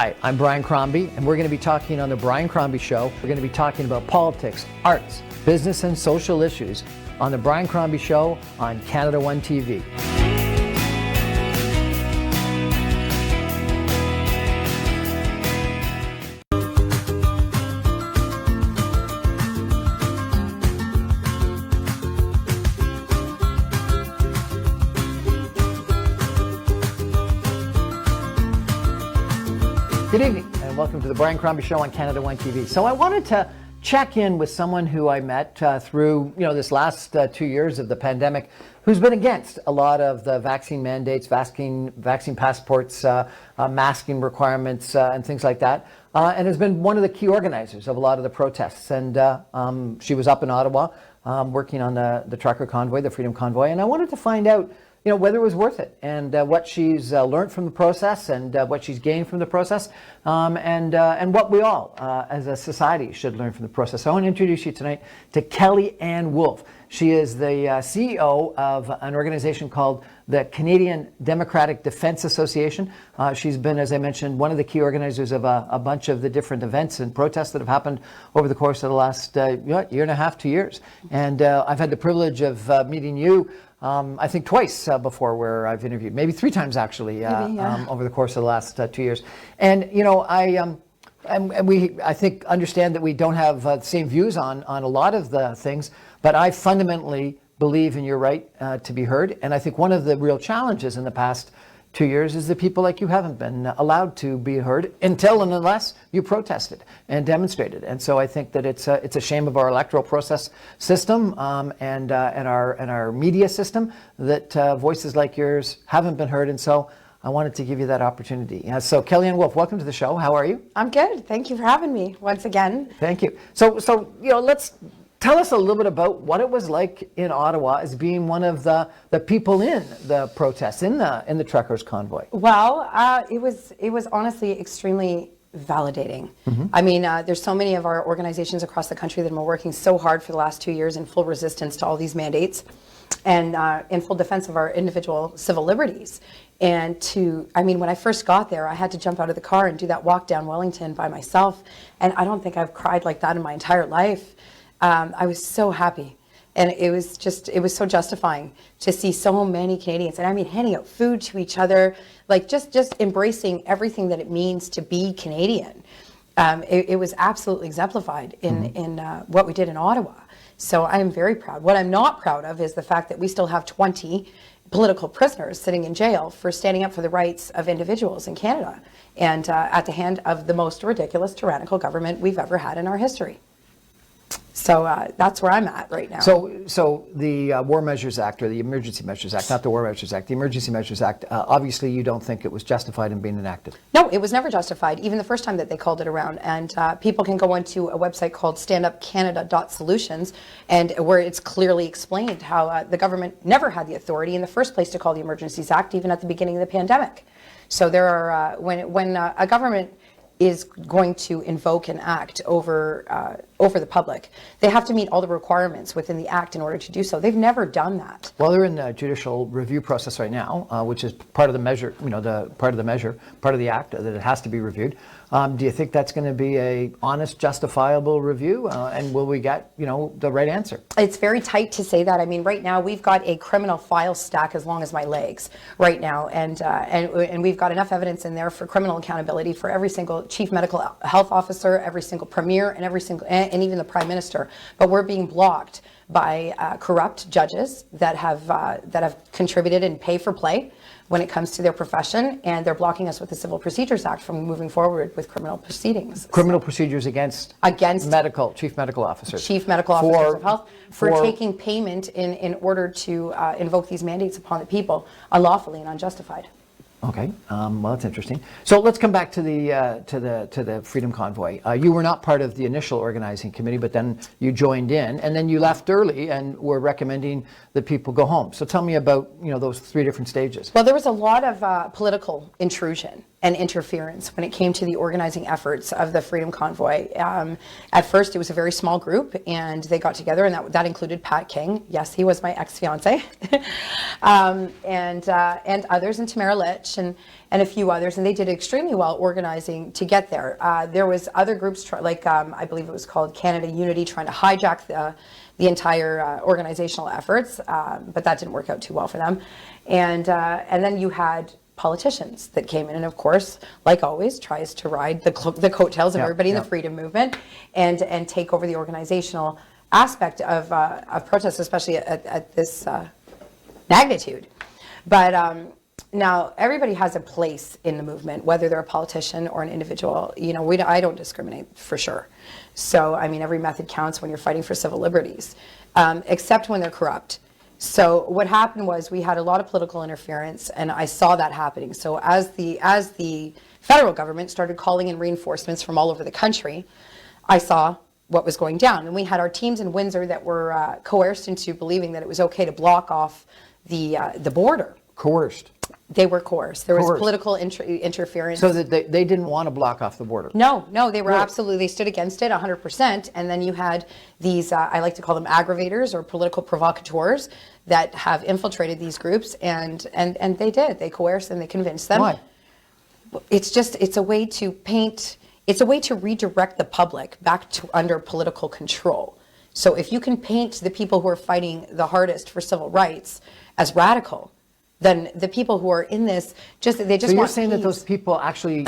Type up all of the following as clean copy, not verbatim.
Hi, I'm Brian Crombie, and we're going to be talking on The Brian Crombie Show. We're going to be talking about politics, arts, business, and social issues on The Brian Crombie Show on Canada One TV. Good evening, and welcome to the Brian Crombie Show on Canada One TV. So I wanted to check in with someone who I met through this last 2 years of the pandemic, who's been against a lot of the vaccine mandates, vaccine passports, masking requirements, and things like that, and has been one of the key organizers of a lot of the protests. And she was up in Ottawa working on the trucker convoy, the Freedom Convoy, and I wanted to find out whether it was worth it, and what she's learned from the process, and what she's gained from the process, and what we all, as a society, should learn from the process. So I want to introduce you tonight to Kellyanne Wolfe. She is the CEO of an organization called the Canadian Democratic Defence Association. She's been, as I mentioned, one of the key organizers of a bunch of the different events and protests that have happened over the course of the last year and a half, 2 years. And I've had the privilege of meeting you I think twice before, where I've interviewed, maybe 3 times actually, over the course of the last 2 years. And I think understand that we don't have the same views on a lot of the things, but I fundamentally believe in your right to be heard. And I think one of the real challenges in the past 2 years is that people like you haven't been allowed to be heard until and unless you protested and demonstrated. And so I think that it's a shame of our electoral process system and our media system that voices like yours haven't been heard. And so I wanted to give you that opportunity. So Kellyanne Wolfe, welcome to the show. How are you? I'm good. Thank you for having me once again. Thank you. So let's tell us a little bit about what it was like in Ottawa as being one of the people in the protests, in the truckers convoy. Well, it was honestly extremely validating. Mm-hmm. I mean, there's so many of our organizations across the country that have been working so hard for the last 2 years in full resistance to all these mandates and in full defense of our individual civil liberties. And when I first got there, I had to jump out of the car and do that walk down Wellington by myself. And I don't think I've cried like that in my entire life. I was so happy, and it was so justifying to see so many Canadians, and I mean handing out food to each other, like just embracing everything that it means to be Canadian. It was absolutely exemplified in what we did in Ottawa. So I am very proud. What I'm not proud of is the fact that we still have 20 political prisoners sitting in jail for standing up for the rights of individuals in Canada, and at the hand of the most ridiculous, tyrannical government we've ever had in our history. So that's where I'm at right now. So the War Measures Act, or the Emergency Measures Act, not the War Measures Act, the Emergency Measures Act, obviously you don't think it was justified in being enacted? No, it was never justified, even the first time that they called it around. And people can go onto a website called standupcanada.solutions, and where it's clearly explained how the government never had the authority in the first place to call the Emergencies Act, even at the beginning of the pandemic. So there are, when a government is going to invoke an act over the public, they have to meet all the requirements within the act in order to do so. They've never done that. Well, they're in the judicial review process right now, which is part of the measure, part of the act that it has to be reviewed. Do you think that's going to be a honest, justifiable review? And will we get, the right answer? It's very tight to say that. I mean, right now we've got a criminal file stack as long as my legs right now, and we've got enough evidence in there for criminal accountability for every single chief medical health officer, every single premier, and even the prime minister. But we're being blocked by corrupt judges that have contributed and pay for play when it comes to their profession, and they're blocking us with the Civil Procedures Act from moving forward with criminal proceedings. Criminal procedures against chief medical officers. Chief medical officers of health for taking payment in order to invoke these mandates upon the people unlawfully and unjustified. Okay, well, that's interesting. So let's come back to the Freedom Convoy. You were not part of the initial organizing committee, but then you joined in, and then you left early and were recommending that people go home. So tell me about those 3 different stages. Well, there was a lot of political intrusion and interference when it came to the organizing efforts of the Freedom Convoy. At first, it was a very small group, and they got together, and that included Pat King. Yes, he was my ex-fiance, and others, and Tamara Litch, and a few others, and they did extremely well organizing to get there. There was other groups, like I believe it was called Canada Unity, trying to hijack the entire organizational efforts, but that didn't work out too well for them. And then you had politicians that came in, and of course, like always, tries to ride the coattails of everybody in the freedom movement and take over the organizational aspect of protests, especially at this magnitude. But now everybody has a place in the movement, whether they're a politician or an individual. You know, I don't discriminate for sure. So I mean, every method counts when you're fighting for civil liberties, except when they're corrupt. So what happened was we had a lot of political interference, and I saw that happening. So as the federal government started calling in reinforcements from all over the country, I saw what was going down. And we had our teams in Windsor that were coerced into believing that it was okay to block off the border. Coerced. They were coerced. There was political interference. So that they didn't want to block off the border? No, they were absolutely, they stood against it 100%. And then you had these, I like to call them aggravators or political provocateurs that have infiltrated these groups, and they did. They coerced and they convinced them. Why? It's a way to paint, it's a way to redirect the public back to under political control. So if you can paint the people who are fighting the hardest for civil rights as radical, then the people who are in this they just so want. So you're saying that those people actually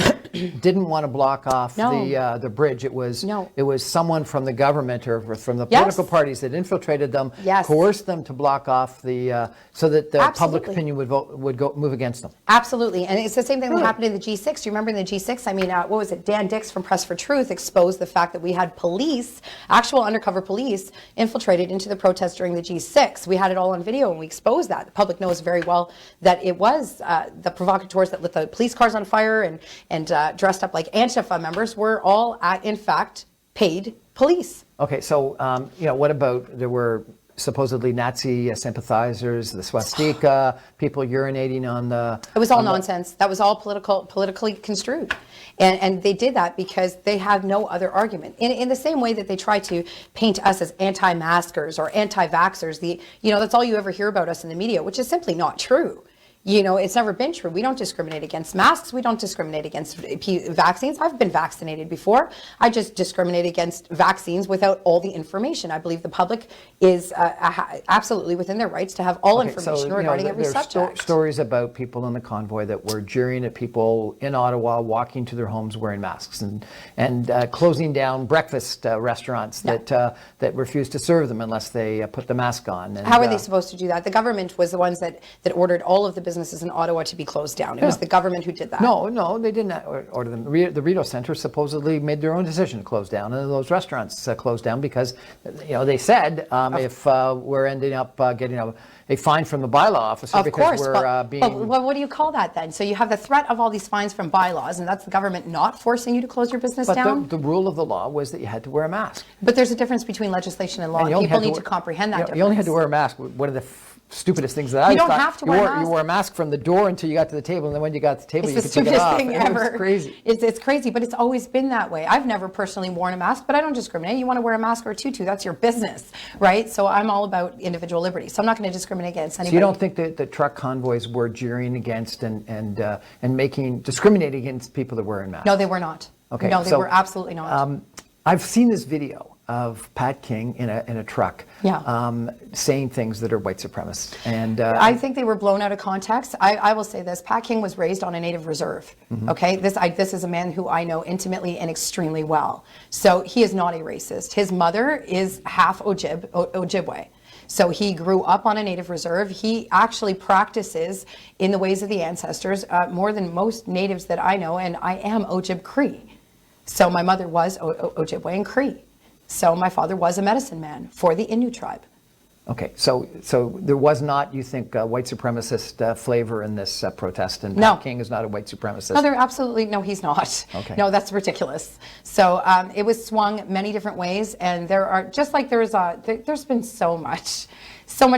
didn't want to block off the bridge? It was someone from the government or from the political parties that infiltrated them, coerced them to block off so that the public opinion would move against them. Absolutely, and it's the same thing that happened in the G6. Do you remember in the G6? I mean, what was it? Dan Dix from Press for Truth exposed the fact that we had police, actual undercover police, infiltrated into the protests during the G6. We had it all on video, and we exposed that. The public knows very well that it was the provocateurs that lit the police cars on fire and dressed up like Antifa members were all, in fact, paid police. Okay, so what about there were supposedly Nazi sympathizers, the swastika, people urinating on the... It was all nonsense. That was all politically construed. And they did that because they have no other argument. In the same way that they try to paint us as anti-maskers or anti-vaxxers, that's all you ever hear about us in the media, which is simply not true. You know, it's never been true. We don't discriminate against masks. We don't discriminate against vaccines. I've been vaccinated before. I just discriminate against vaccines without all the information. I believe the public is absolutely within their rites to have all information regarding every subject. There's stories about people in the convoy that were jeering at people in Ottawa walking to their homes wearing masks and closing down breakfast restaurants that refused to serve them unless they put the mask on. And, how are they supposed to do that? The government was the ones that ordered all of the businesses in Ottawa to be closed down. It was the government who did that. No, they didn't order them. The Rideau Centre supposedly made their own decision to close down, and those restaurants closed down because, they said if we're ending up getting a fine from the bylaw officer because we're being... But what do you call that then? So you have the threat of all these fines from bylaws, and that's the government not forcing you to close your business down? But the rule of the law was that you had to wear a mask. But there's a difference between legislation and law, and people need to comprehend that difference. You only had to wear a mask. One of the stupidest things that I thought. You don't have to wear a mask. You wore a mask from the door until you got to the table, and then when you got to the table, you could take it off. It's the stupidest thing ever. It's crazy. It's crazy, but it's always been that way. I've never personally worn a mask, but I don't discriminate. You want to wear a mask or a tutu, that's your business, right? So I'm all about individual liberty. So I'm not going to discriminate against anybody. So you don't think that the truck convoys were jeering against and discriminating against people that were wearing masks? No, they were not. Okay. No, they were absolutely not. I've seen this video of Pat King in a truck saying things that are white supremacist. And I think they were blown out of context. I will say this, Pat King was raised on a native reserve, okay? This is a man who I know intimately and extremely well. So he is not a racist. His mother is half Ojibwe. So he grew up on a native reserve. He actually practices in the ways of the ancestors more than most natives that I know, and I am Ojib Cree. So my mother was Ojibwe and Cree. So my father was a medicine man for the Innu tribe. Okay, so there was not, you think, a white supremacist flavor in this protest, and No. Pat King is not a white supremacist? No, no, he's not. Okay. No, that's ridiculous. So it was swung many different ways, and there are, just like there's been so much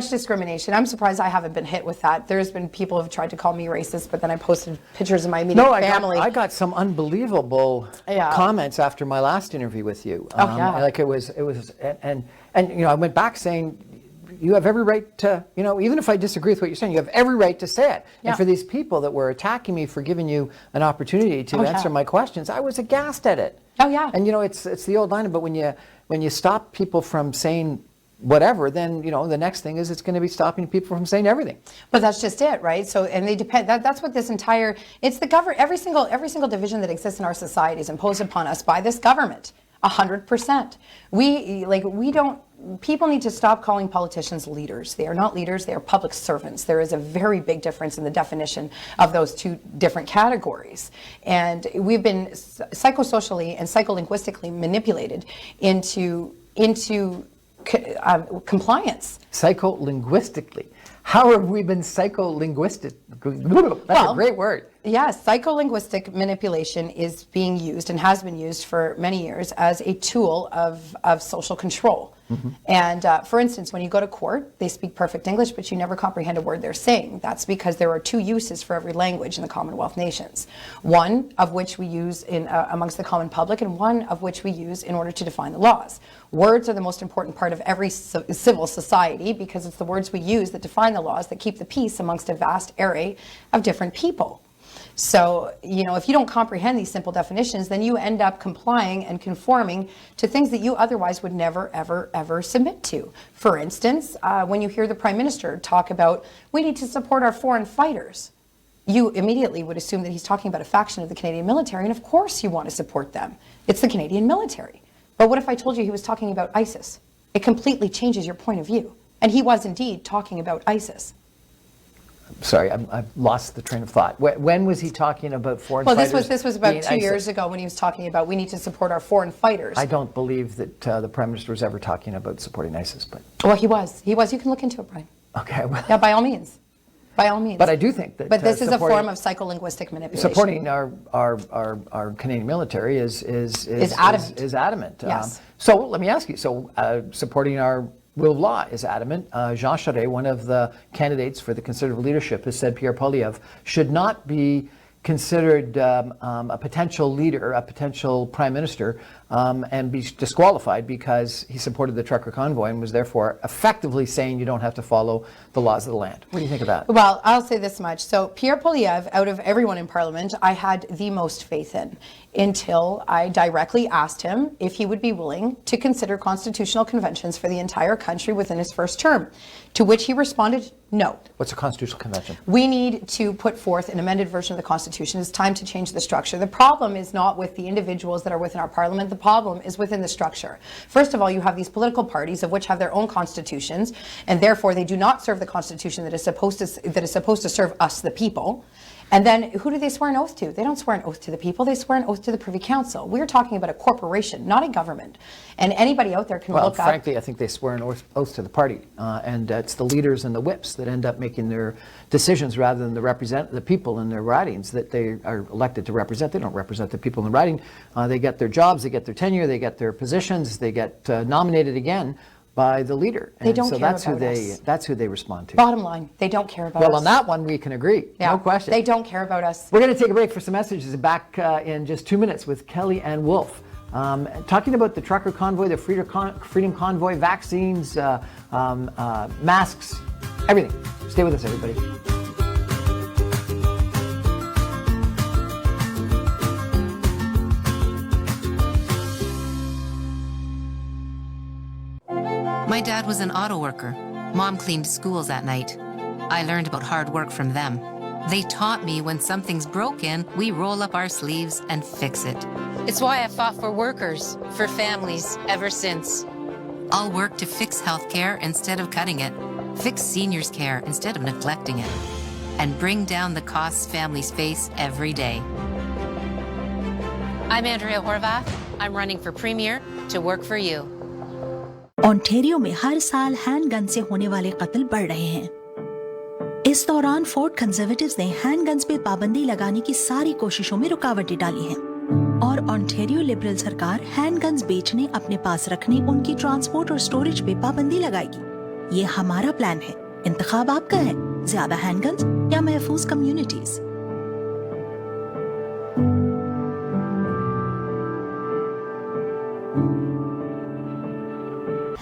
discrimination. I'm surprised I haven't been hit with that. There's been people who have tried to call me racist, but then I posted pictures of my immediate family. I got some unbelievable comments after my last interview with you. Like it was, and you know, I went back saying, you have every right to, you know, even if I disagree with what you're saying, you have every right to say it. Yeah. And for these people that were attacking me for giving you an opportunity to answer my questions, I was aghast at it. Oh yeah. And you know, it's the old line, but when you stop people from saying whatever, then you know the next thing is it's going to be stopping people from saying everything. But that's just it, right? So, and they depend. That's what this entire. It's the government. Every single division that exists in our society is imposed upon us by this government. 100%. We don't. People need to stop calling politicians leaders. They are not leaders. They are public servants. There is a very big difference in the definition of those two different categories. And we've been psychosocially and psycholinguistically manipulated into compliance. Psycholinguistically. How have we been psycholinguistic? That's a great word. Yes, psycholinguistic manipulation is being used and has been used for many years as a tool of social control. Mm-hmm. And for instance, when you go to court, they speak perfect English, but you never comprehend a word they're saying. That's because there are two uses for every language in the Commonwealth nations. One of which we use in amongst the common public, and one of which we use in order to define the laws. Words are the most important part of every civil society because it's the words we use that define the laws that keep the peace amongst a vast array of different people. So, you know, if you don't comprehend these simple definitions, then you end up complying and conforming to things that you otherwise would never, ever, ever submit to. For instance, when you hear the Prime Minister talk about, we need to support our foreign fighters, you immediately would assume that he's talking about a faction of the Canadian military, and of course you want to support them. It's the Canadian military. But what if I told you he was talking about ISIS? It completely changes your point of view. And he was indeed talking about ISIS. Sorry, I've lost the train of thought. When was he talking about foreign fighters? Well, this was about 2 years ago when he was talking about we need to support our foreign fighters. I don't believe that the Prime Minister was ever talking about supporting ISIS. But well, he was. You can look into it, Brian. Okay. Well, yeah, by all means. By all means. But I do think that. But this is a form of psycholinguistic manipulation. Supporting our Canadian military is adamant. Is adamant. Yes. So let me ask you. So supporting our rule of law is adamant. Jean Charest, one of the candidates for the Conservative leadership, has said Pierre Poilievre should not be considered a potential leader, a potential prime minister, and be disqualified because he supported the trucker convoy and was therefore effectively saying you don't have to follow the laws of the land. What do you think of that? Well, I'll say this much. So Pierre Poilievre, out of everyone in Parliament, I had the most faith in until I directly asked him if he would be willing to consider constitutional conventions for the entire country within his first term, to which he responded, no. What's a constitutional convention? We need to put forth an amended version of the Constitution. It's time to change the structure. The problem is not with the individuals that are within our Parliament. The problem is within the structure. First of all, you have these political parties of which have their own constitutions, and therefore they do not serve the Constitution that is supposed to serve us, the people. And then who do they swear an oath to? They don't swear an oath to the people. They swear an oath to the Privy Council. We're talking about a corporation, not a government. And anybody out there can look up. Well, frankly, I think they swear an oath to the party. And it's the leaders and the whips that end up making their decisions rather than the people in their ridings that they are elected to represent. They don't represent the people in the riding. They get their jobs, they get their tenure, they get their positions, they get nominated again by the leader. They don't care about us. That's who they respond to. Bottom line, they don't care about us. Well, on that one, we can agree. Yeah, no question. They don't care about us. We're going to take a break for some messages. Back in just 2 minutes with Kelly and Wolfe. Talking about the trucker convoy, the freedom convoy, vaccines, masks, everything. Stay with us, everybody. My dad was an auto worker. Mom cleaned schools at night. I learned about hard work from them. They taught me when something's broken, we roll up our sleeves and fix it. It's why I fought for workers, for families, ever since. I'll work to fix healthcare instead of cutting it, fix seniors' care instead of neglecting it, and bring down the costs families face every day. I'm Andrea Horvath. I'm running for Premier to work for you. Ontario में हर साल handgun से होने वाले कत्ल बढ़ रहे हैं। इस दौरान फोर्ट कंजर्वेटिव्स ने हैंडगन्स पे पाबंदी लगाने की सारी कोशिशों में रुकावटें डाली हैं और ओंटारियो लिबरल सरकार हैंडगन्स बेचने, अपने पास रखने, उनकी ट्रांसपोर्ट और स्टोरेज पे पाबंदी लगाएगी। ये हमारा प्लान है। इंतखाब आपका है, ज्यादा हैंडगन्स या महफूज communities.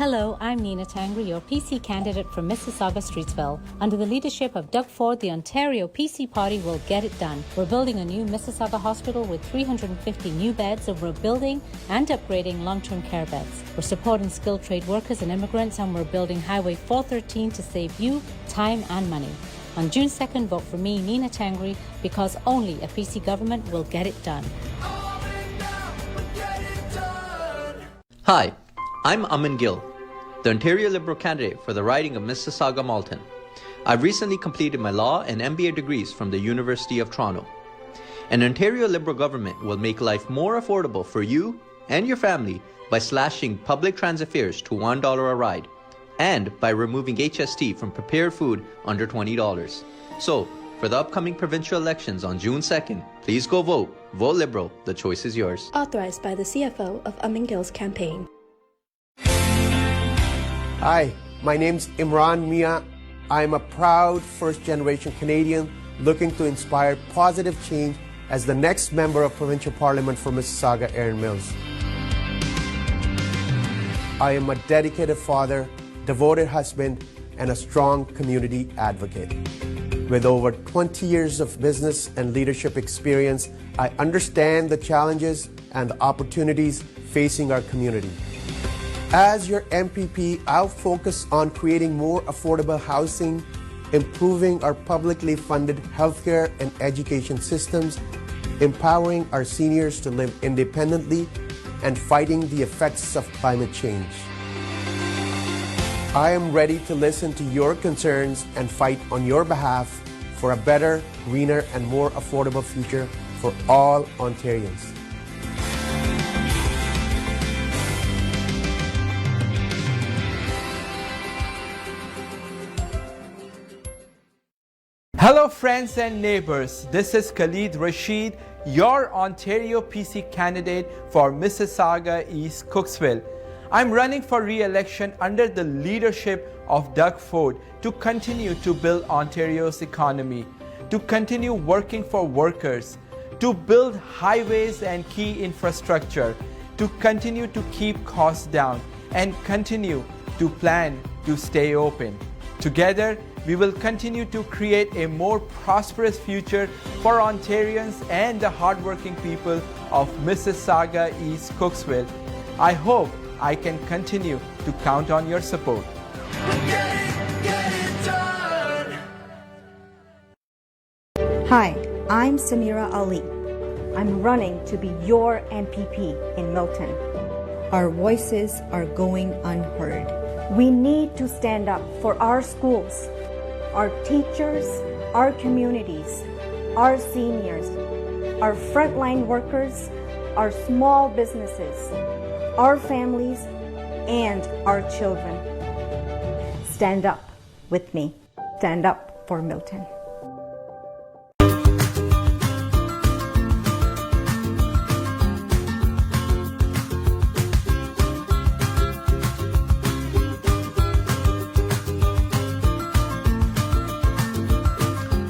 Hello, I'm Nina Tangri, your PC candidate from Mississauga Streetsville. Under the leadership of Doug Ford, the Ontario PC Party will get it done. We're building a new Mississauga hospital with 350 new beds, and we're building and upgrading long-term care beds. We're supporting skilled trade workers and immigrants, and we're building Highway 413 to save you time and money. On June 2nd, vote for me, Nina Tangri, because only a PC government will get it done. Hi, I'm Amin Gill, the Ontario Liberal candidate for the riding of Mississauga Malton. I've recently completed my law and MBA degrees from the University of Toronto. An Ontario Liberal government will make life more affordable for you and your family by slashing public transit fares to $1 a ride and by removing HST from prepared food under $20. So, for the upcoming provincial elections on June 2nd, please go vote. Vote Liberal. The choice is yours. Authorized by the CFO of Amin Gill's campaign. Hi, my name's Imran Mia. I'm a proud first-generation Canadian looking to inspire positive change as the next member of Provincial Parliament for Mississauga, Erin Mills. I am a dedicated father, devoted husband, and a strong community advocate. With over 20 years of business and leadership experience, I understand the challenges and the opportunities facing our community. As your MPP, I'll focus on creating more affordable housing, improving our publicly funded healthcare and education systems, empowering our seniors to live independently, and fighting the effects of climate change. I am ready to listen to your concerns and fight on your behalf for a better, greener, and more affordable future for all Ontarians. Hello friends and neighbors, this is Khalid Rashid, your Ontario PC candidate for Mississauga East Cooksville. I'm running for re-election under the leadership of Doug Ford to continue to build Ontario's economy, to continue working for workers, to build highways and key infrastructure, to continue to keep costs down, and continue to plan to stay open. Together, we will continue to create a more prosperous future for Ontarians and the hardworking people of Mississauga East Cooksville. I hope I can continue to count on your support. Hi, I'm Samira Ali. I'm running to be your MPP in Milton. Our voices are going unheard. We need to stand up for our schools, our teachers, our communities, our seniors, our frontline workers, our small businesses, our families, and our children. Stand up with me. Stand up for Milton.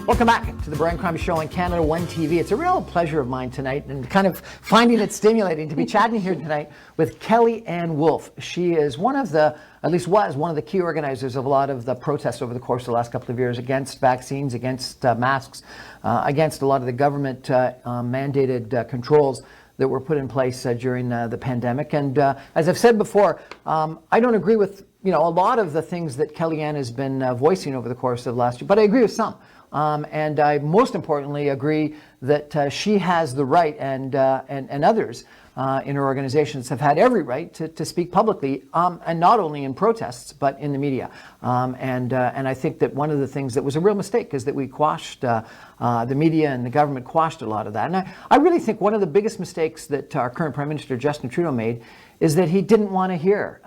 Welcome back to the Brian Crombie Show on Canada One TV. It's a real pleasure of mine tonight and kind of finding it stimulating to be chatting here tonight with Kellyanne Wolfe. She is one of the, at least was one of the key organizers of a lot of the protests over the course of the last couple of years against vaccines, against masks, against a lot of the government mandated controls that were put in place during the pandemic. And as I've said before, I don't agree with a lot of the things that Kellyanne has been voicing over the course of last year, but I agree with some. And I most importantly agree that she has the right, and others in her organizations have had every right to speak publicly, and not only in protests but in the media. And I think that one of the things that was a real mistake is that we quashed the media, and the government quashed a lot of that. And I really think one of the biggest mistakes that our current Prime Minister Justin Trudeau made is that he didn't want to hear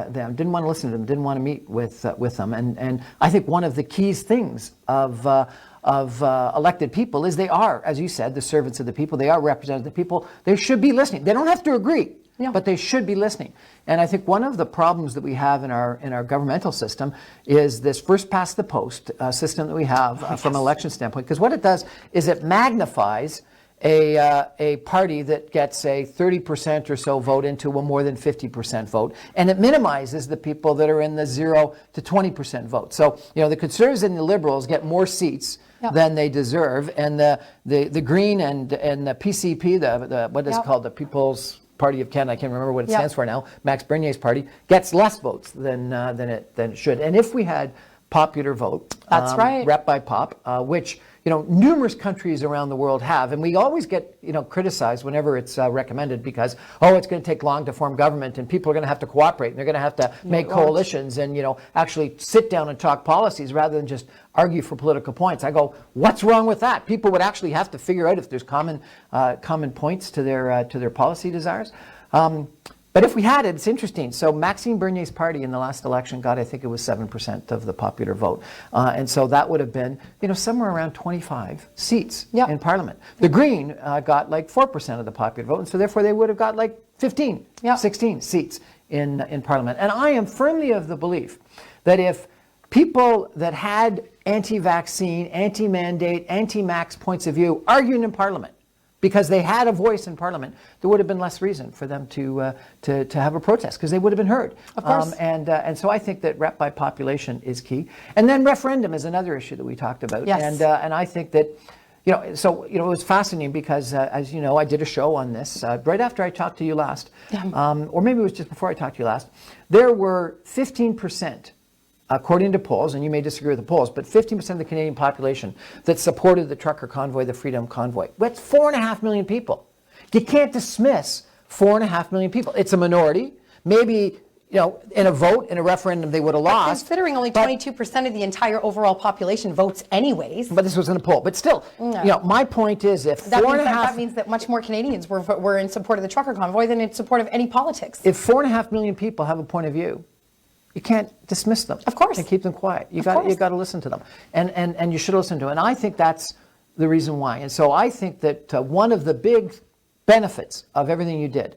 them, didn't want to listen to them, didn't want to meet with them. And I think one of the key things of elected people is they are, as you said, the servants of the people. They are representative of the people. They should be listening. They don't have to agree, but they should be listening. And I think one of the problems that we have in our governmental system is this first past the post system that we have from an election standpoint. Because what it does is it magnifies a party that gets a 30% or so vote into a more than 50% vote, and it minimizes the people that are in the 0 to 20% vote. So, the Conservatives and the Liberals get more seats than they deserve, and the Green and the PCP, the what is it called, the People's Party of Canada, I can't remember what it stands for now, Max Bernier's party, gets less votes than it should. And if we had popular vote, that's right, rep by pop, which numerous countries around the world have, and we always get criticized whenever it's recommended because it's going to take long to form government, and people are going to have to cooperate, and they're going to have to make coalitions, and actually sit down and talk policies rather than just argue for political points. I go, what's wrong with that? People would actually have to figure out if there's common points to their policy desires. But if we had it, it's interesting. So Maxime Bernier's party in the last election got, I think it was 7% of the popular vote. And so that would have been, somewhere around 25 seats in Parliament. The Green got like 4% of the popular vote. And so therefore they would have got like 15, 16 seats in Parliament. And I am firmly of the belief that if people that had anti-vaccine, anti-mandate, anti-max points of view arguing in Parliament, because they had a voice in Parliament, there would have been less reason for them to have a protest, because they would have been heard. Of course. And so I think that rep by population is key. And then referendum is another issue that we talked about. Yes. And I think that, it was fascinating because, as you know, I did a show on this right after I talked to you last, or maybe it was just before I talked to you last. There were 15%. According to polls, and you may disagree with the polls, but 15% of the Canadian population that supported the trucker convoy, the Freedom Convoy. That's 4.5 million people. You can't dismiss 4.5 million people. It's a minority. Maybe, in a vote, in a referendum, they would have lost. Considering only 22% of the entire overall population votes anyways. But this was in a poll. But still, my point is if that means that much more Canadians were in support of the trucker convoy than in support of any politics. If 4.5 million people have a point of view, you can't dismiss them. Of course. And keep them quiet. You got to listen to them. And you should listen to them. And I think that's the reason why. And so I think that one of the big benefits of everything you did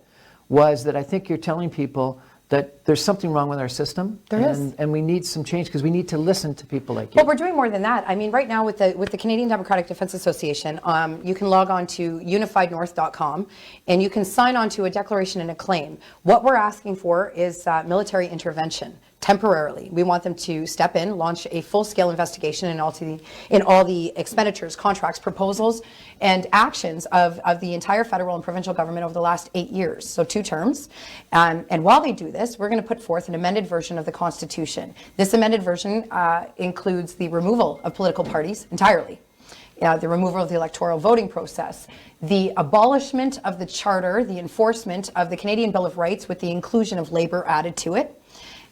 was that I think you're telling people that there's something wrong with our system. There is. And we need some change because we need to listen to people like you. Well, we're doing more than that. I mean, right now with the Canadian Democratic Defence Association, you can log on to unifiednorth.com and you can sign on to a declaration and a claim. What we're asking for is military intervention. Temporarily, we want them to step in, launch a full-scale investigation in all the expenditures, contracts, proposals, and actions of the entire federal and provincial government over the last 8 years, so 2 terms. And while they do this, we're going to put forth an amended version of the Constitution. This amended version includes the removal of political parties entirely, the removal of the electoral voting process, the abolishment of the Charter, the enforcement of the Canadian Bill of Rights with the inclusion of Labour added to it,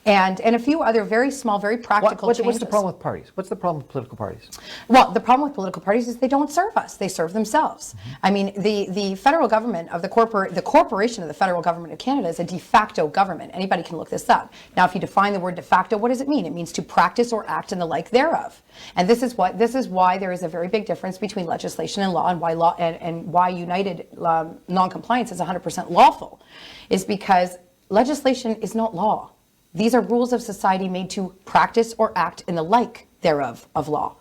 and a few other very small, very practical changes. What's the problem with parties? What's the problem with political parties? Well, the problem with political parties is they don't serve us. They serve themselves. Mm-hmm. I mean, the federal government of the corporation of the federal government of Canada is a de facto government. Anybody can look this up. Now, if you define the word de facto, what does it mean? It means to practice or act in the like thereof. And this is why there is a very big difference between legislation and law, and why united non-compliance is 100% lawful, is because legislation is not law. These are rules of society made to practice or act in the like thereof of law.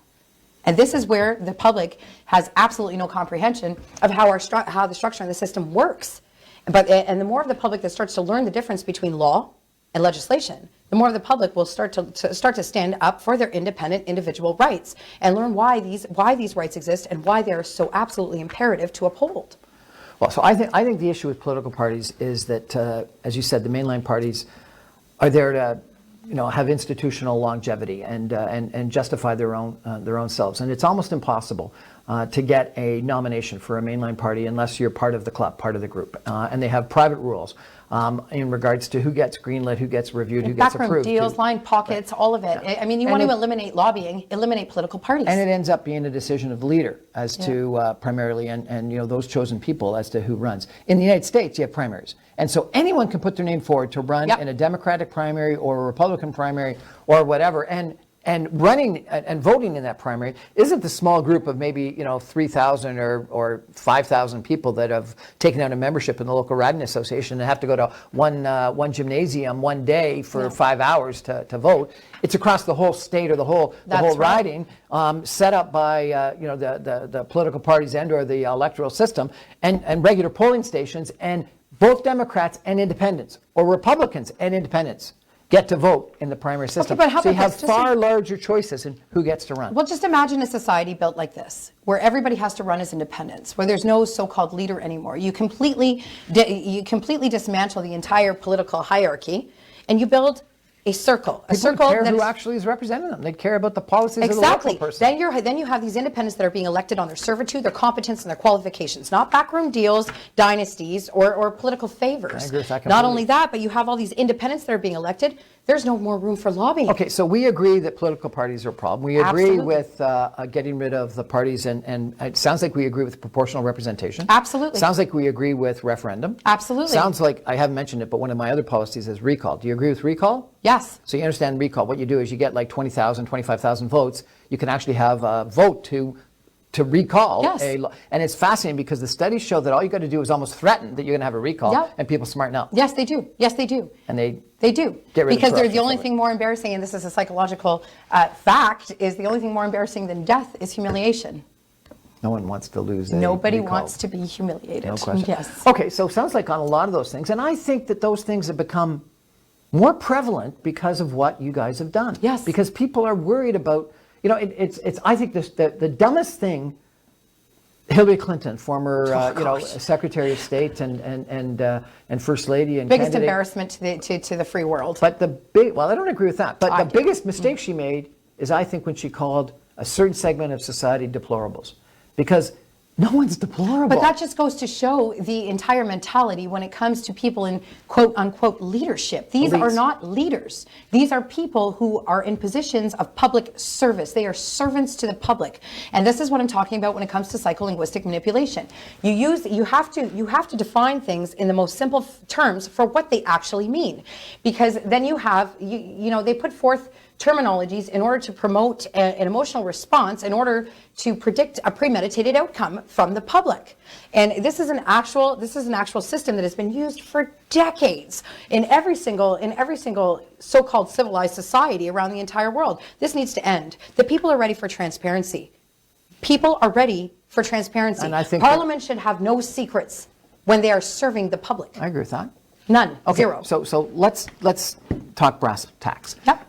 And this is where the public has absolutely no comprehension of how the structure and the system works. And the more of the public that starts to learn the difference between law and legislation, the more of the public will start to stand up for their independent individual rights and learn why these rights exist and why they are so absolutely imperative to uphold. Well, so I think the issue with political parties is that, as you said, the mainline parties are there to, have institutional longevity and justify their own selves, and it's almost impossible to get a nomination for a mainline party unless you're part of the club, part of the group. And they have private rules in regards to who gets greenlit, who gets reviewed, who gets backroom approved. deals, line pockets, all of it. I mean, you want to eliminate lobbying, eliminate political parties. And it ends up being a decision of the leader as to primarily, and those chosen people as to who runs. In the United States, you have primaries. And so anyone can put their name forward to run in a Democratic primary or a Republican primary or whatever. And running and voting in that primary isn't the small group of maybe 3,000 or 5,000 people that have taken out a membership in the local riding association and have to go to one gymnasium one day for 5 hours to vote. It's across the whole state or the whole riding, set up by the political parties and or the electoral system and regular polling stations, and both Democrats and independents or Republicans and independents get to vote in the primary system. But how so you about have this? Just far larger choices in who gets to run. Well, just imagine a society built like this, where everybody has to run as independents, where there's no so-called leader anymore. You completely dismantle the entire political hierarchy, and you build a circle. People care who actually is representing them. They care about the policies of the local person. Then you have these independents that are being elected on their servitude, their competence, and their qualifications, not backroom deals, dynasties, or political favors. I agree with that completely. Not only that, but you have all these independents that are being elected. There's no more room for lobbying. Okay, so we agree that political parties are a problem. We agree with getting rid of the parties, and it sounds like we agree with proportional representation. Absolutely. Sounds like we agree with referendum. Absolutely. Sounds like, I haven't mentioned it, but one of my other policies is recall. Do you agree with recall? Yes. So you understand recall. What you do is you get like 20,000, 25,000 votes. You can actually have a vote to recall. Yes. And it's fascinating because the studies show that all you got to do is almost threaten that you're going to have a recall, and people smarten up. Yes, they do. Yes, they do. And they do. Get rid because of they're the only corruption thing more embarrassing, and this is a psychological fact, is the only thing more embarrassing than death is humiliation. No one wants to lose. Nobody wants to be humiliated. No question. Yes. Okay, so it sounds like on a lot of those things, and I think that those things have become more prevalent because of what you guys have done. Yes. Because people are worried about, it's. I think the dumbest thing. Hillary Clinton, former Secretary of State and First Lady and biggest candidate. Embarrassment to the free world. But I don't agree with that. But the biggest mistake she made is, I think, when she called a certain segment of society deplorables, because no one's deplorable. But that just goes to show the entire mentality when it comes to people in quote unquote leadership. These are not leaders. These are people who are in positions of public service. They are servants to the public. And this is what I'm talking about when it comes to psycholinguistic manipulation. You have to define things in the most simple terms for what they actually mean. Because then they put forth terminologies in order to promote an emotional response, in order to predict a premeditated outcome from the public. And this is an actual system that has been used for decades in every single so-called civilized society around the entire world. This needs to end. The people are ready for transparency. People are ready for transparency. And I think Parliament should have no secrets when they are serving the public. I agree with that. None. Okay, Zero. So let's talk brass tacks. Yep.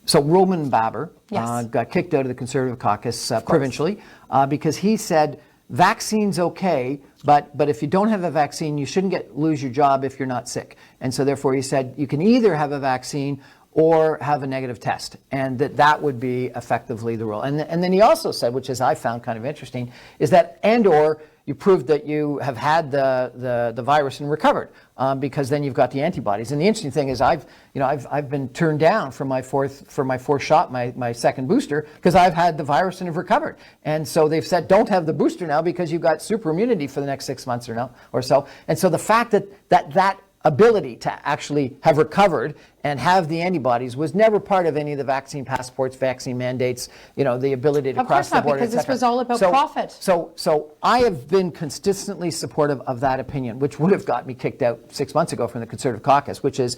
So Roman Baber Yes. got kicked out of the Conservative caucus provincially because he said vaccine's okay, but if you don't have a vaccine, you shouldn't lose your job if you're not sick. And so therefore he said you can either have a vaccine or have a negative test, and that would be effectively the rule. And then he also said, which is I found kind of interesting, is that or you proved that you have had the virus and recovered, because then you've got the antibodies. And the interesting thing is I've been turned down for my fourth shot, my second booster, because I've had the virus and have recovered. And so they've said don't have the booster now because you've got super immunity for the next 6 months or so. And so the fact that ability to actually have recovered and have the antibodies was never part of any of the vaccine passports, vaccine mandates, the ability to cross the border, because this was all about profit. So I have been consistently supportive of that opinion, which would have got me kicked out 6 months ago from the Conservative caucus, which is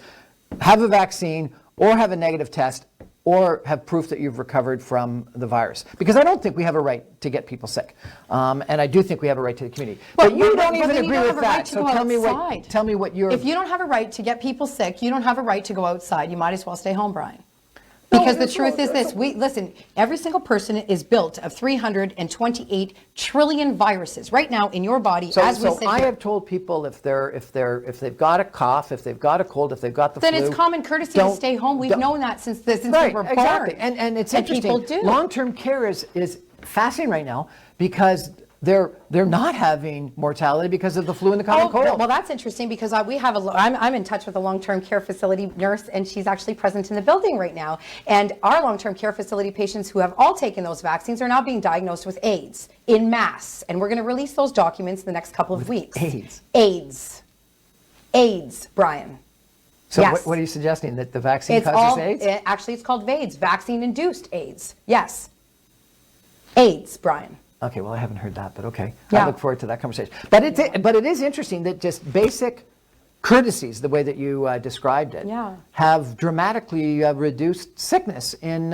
have a vaccine or have a negative test or have proof that you've recovered from the virus. Because I don't think we have a right to get people sick. And I do think we have a right to the community. But you don't even agree with that. So tell me what you're... If you don't have a right to get people sick, you don't have a right to go outside. You might as well stay home, Brian. Because the truth is this, listen, every single person is built of 328 trillion viruses right now in your body as we sit here. So I have told people if they've got a cough, if they've got a cold, if they've got the flu, then it's common courtesy to stay home. We've known that since we were born. Exactly. And it's interesting. People do. Long-term care is fascinating right now because they're not having mortality because of the flu and the common cold. Well, that's interesting because I'm in touch with a long-term care facility nurse, and she's actually present in the building right now. And our long-term care facility patients who have all taken those vaccines are now being diagnosed with AIDS in mass. And we're going to release those documents in the next couple of weeks. AIDS, Brian. So yes. what are you suggesting, that the vaccine causes AIDS? Actually, it's called VAIDS, vaccine-induced AIDS. Yes. AIDS, Brian. Okay, well, I haven't heard that, but okay. Yeah. I look forward to that conversation. But it is interesting that just basic courtesies, the way that you described it, have dramatically reduced sickness in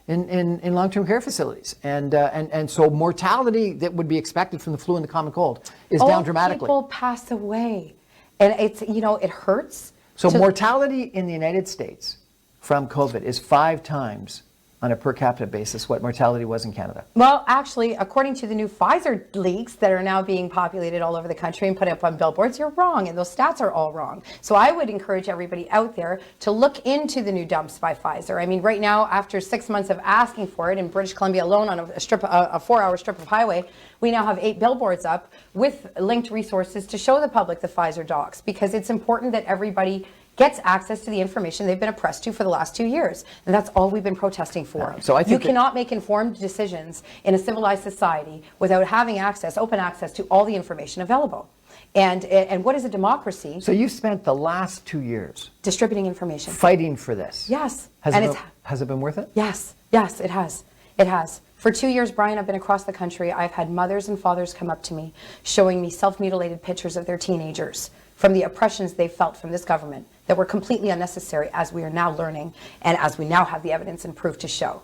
long-term care facilities, and so mortality that would be expected from the flu and the common cold is down dramatically. People pass away, and it's it hurts. So mortality in the United States from COVID is 5 times on a per capita basis what mortality was in Canada. Well, actually, according to the new Pfizer leaks that are now being populated all over the country and put up on billboards, you're wrong, and those stats are all wrong. So I would encourage everybody out there to look into the new dumps by Pfizer. I mean, right now, after 6 months of asking for it in British Columbia alone on a 4-hour strip of highway, we now have 8 billboards up with linked resources to show the public the Pfizer docs, because it's important that everybody gets access to the information they've been oppressed to for the last 2 years. And that's all we've been protesting for. So I think you cannot make informed decisions in a civilized society without having access, open access to all the information available. And what is a democracy? So you've spent the last 2 years distributing information. Fighting for this. Yes. Has it been worth it? Yes. Yes, it has. It has. For 2 years, Brian, I've been across the country. I've had mothers and fathers come up to me showing me self-mutilated pictures of their teenagers from the oppressions they felt from this government that were completely unnecessary, as we are now learning and as we now have the evidence and proof to show.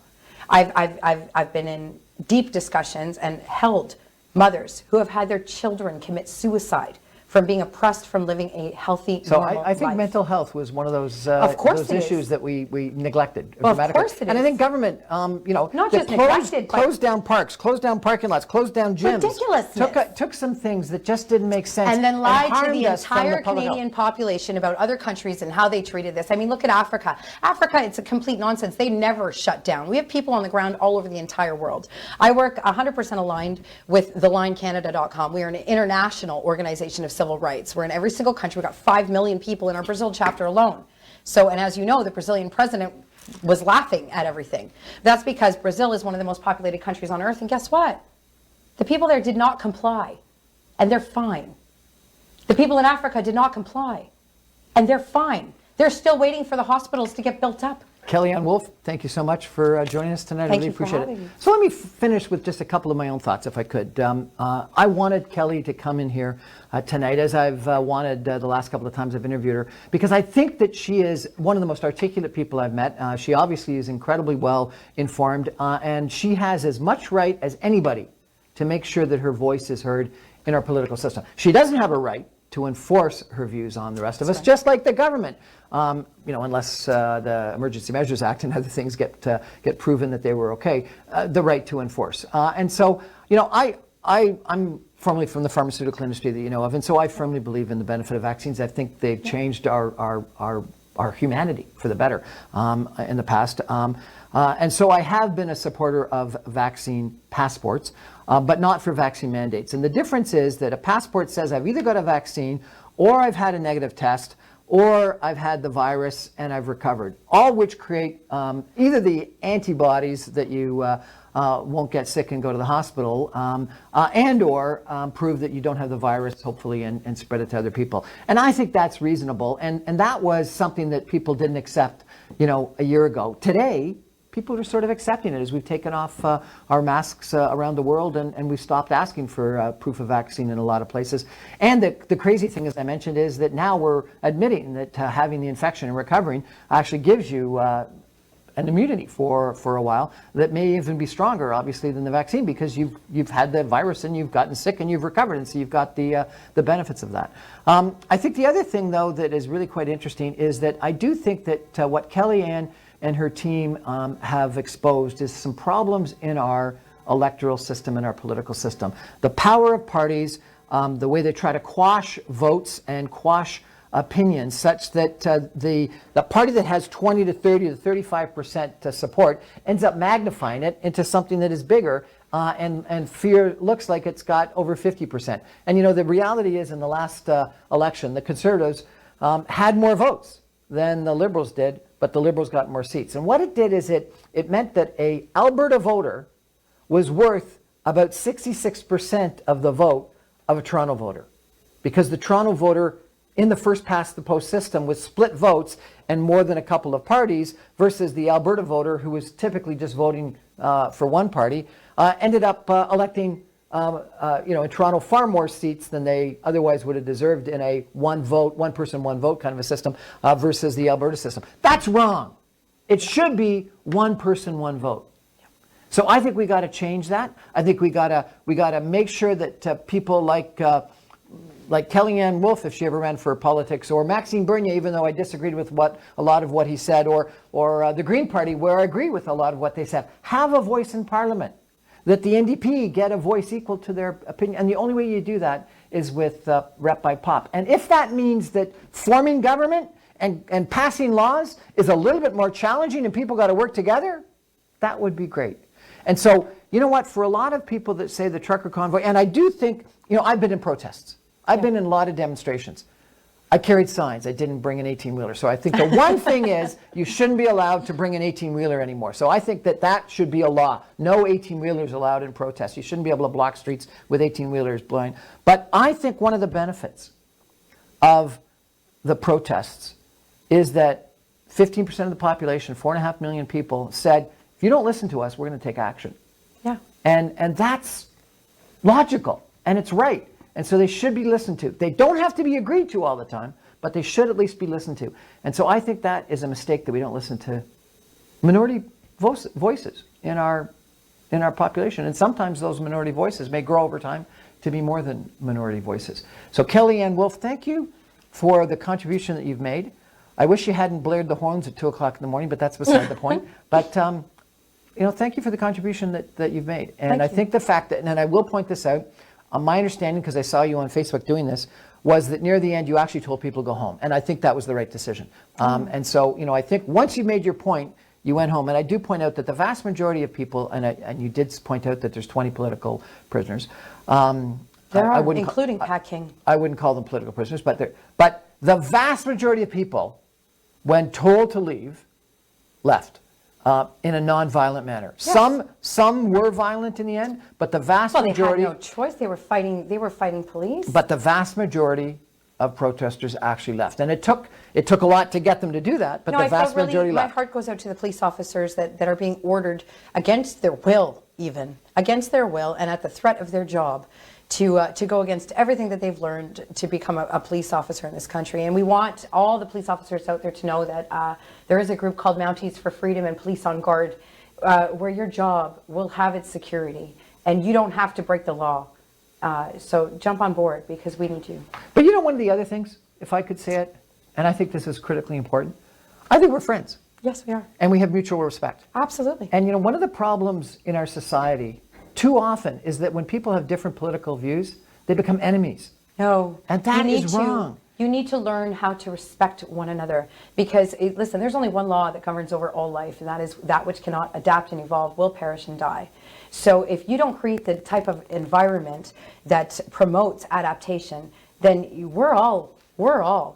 I've been in deep discussions and held mothers who have had their children commit suicide from being oppressed from living a healthy, normal So I think life. mental health was one of those issues that we neglected Well, dramatically. of course it and is. I think government, Not just closed neglected, down parks, closed down parking lots, closed down gyms. Ridiculousness. Took some things that just didn't make sense. And then lied to harmed the us from entire public health. Canadian population about other countries and how they treated this. I mean, look at Africa. Africa, it's a complete nonsense. They never shut down. We have people on the ground all over the entire world. I work 100% aligned with thelinecanada.com. We are an international organization of civil rights. We're in every single country. We've got 5 million people in our Brazil chapter alone. So, and as you know, the Brazilian president was laughing at everything. That's because Brazil is one of the most populated countries on earth. And guess what? The people there did not comply. And they're fine. The people in Africa did not comply. And they're fine. They're still waiting for the hospitals to get built up. Kellyanne Wolfe, thank you so much for joining us tonight. I really appreciate it. Me. So let me finish with just a couple of my own thoughts, if I could. I wanted Kelly to come in here tonight, as I've wanted the last couple of times I've interviewed her, because I think that she is one of the most articulate people I've met. She obviously is incredibly well informed, and she has as much right as anybody to make sure that her voice is heard in our political system. She doesn't have a right to enforce her views on the rest of us, just like the government. Unless the Emergency Measures Act and other things get proven that they were okay, the right to enforce. And so, I'm formerly from the pharmaceutical industry that you know of, and so I firmly believe in the benefit of vaccines. I think they've changed our humanity for the better in the past. And so I have been a supporter of vaccine passports, but not for vaccine mandates. And the difference is that a passport says I've either got a vaccine or I've had a negative test or I've had the virus and I've recovered, all which create either the antibodies that you won't get sick and go to the hospital, and or prove that you don't have the virus, hopefully, and spread it to other people. And I think that's reasonable. And that was something that people didn't accept, a year ago. Today, people are sort of accepting it as we've taken off our masks around the world, and we've stopped asking for proof of vaccine in a lot of places. And the crazy thing, as I mentioned, is that now we're admitting that having the infection and recovering actually gives you an immunity for a while that may even be stronger, obviously, than the vaccine, because you've had the virus and you've gotten sick and you've recovered, and so you've got the benefits of that. I think the other thing, though, that is really quite interesting is that I do think that what Kellyanne and her team have exposed is some problems in our electoral system and our political system. The power of parties, the way they try to quash votes and quash opinions such that the party that has 20 to 30 to 35% support ends up magnifying it into something that is bigger, and fear looks like it's got over 50%. And the reality is, in the last election, the Conservatives had more votes than the Liberals did, but the Liberals got more seats. And what it did is it meant that a Alberta voter was worth about 66% of the vote of a Toronto voter, because the Toronto voter in the first past the post system was split votes and more than a couple of parties, versus the Alberta voter, who was typically just voting for one party, ended up electing in Toronto far more seats than they otherwise would have deserved in a one person, one vote kind of a system, versus the Alberta system. That's wrong. It should be one person, one vote. So I think we got to change that. I think we got to make sure that people like Kellyanne Wolfe, if she ever ran for politics, or Maxime Bernier, even though I disagreed with a lot of what he said, or the Green Party, where I agree with a lot of what they said, have a voice in Parliament. That the NDP get a voice equal to their opinion. And the only way you do that is with rep by pop. And if that means that forming government and passing laws is a little bit more challenging and people got to work together, that would be great. And so, you know what, for a lot of people that say the trucker convoy, and I do think, I've been in protests. I've been in a lot of demonstrations. I carried signs. I didn't bring an 18-wheeler. So I think the one thing is you shouldn't be allowed to bring an 18-wheeler anymore. So I think that should be a law. No 18-wheelers allowed in protests. You shouldn't be able to block streets with 18-wheelers blowing. But I think one of the benefits of the protests is that 15% of the population, 4.5 million people, said, if you don't listen to us, we're going to take action. Yeah. And that's logical, and it's right. And so they should be listened to. They don't have to be agreed to all the time, but they should at least be listened to. And so I think that is a mistake, that we don't listen to minority voices in our population. And sometimes those minority voices may grow over time to be more than minority voices. So Kellyanne Wolfe, thank you for the contribution that you've made. I wish you hadn't blared the horns at 2 o'clock in the morning, but that's beside the point. But thank you for the contribution that you've made. And I think the fact that, and I will point this out, my understanding, because I saw you on Facebook doing this, was that near the end you actually told people to go home. And I think that was the right decision. And so, I think once you made your point, you went home. And I do point out that the vast majority of people, and you did point out that there's 20 political prisoners. There are, including Pat King. I wouldn't call them political prisoners, but the vast majority of people, when told to leave, left. In a non-violent manner. Yes. Some were violent in the end, but the vast majority. They had no choice. They were fighting police. But the vast majority of protesters actually left, and it took a lot to get them to do that. But the vast majority left. My heart goes out to the police officers that are being ordered against their will, and at the threat of their job, to go against everything that they've learned to become a police officer in this country. And we want all the police officers out there to know that there is a group called Mounties for Freedom and Police on Guard, where your job will have its security, and you don't have to break the law. So jump on board, because we need you. But one of the other things, if I could say it, and I think this is critically important, I think we're friends. Yes, we are. And we have mutual respect. Absolutely. And one of the problems in our society too often is that when people have different political views, they become enemies. No. And that is wrong. You need to learn how to respect one another, because, listen, there's only one law that governs over all life, and that is that which cannot adapt and evolve will perish and die. So if you don't create the type of environment that promotes adaptation, then we're all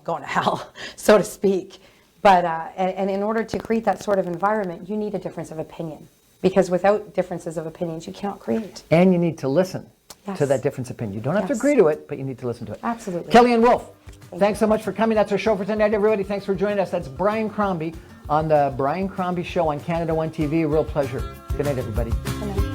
going to hell, so to speak. But and in order to create that sort of environment, you need a difference of opinion. Because without differences of opinions, you cannot create. And you need to listen to that difference of opinion. You don't have to agree to it, but you need to listen to it. Absolutely. Kellyanne Wolfe, thanks so much for coming. That's our show for tonight, everybody. Thanks for joining us. That's Brian Crombie on the Brian Crombie Show on Canada One TV. A real pleasure. Good night, everybody. Good night.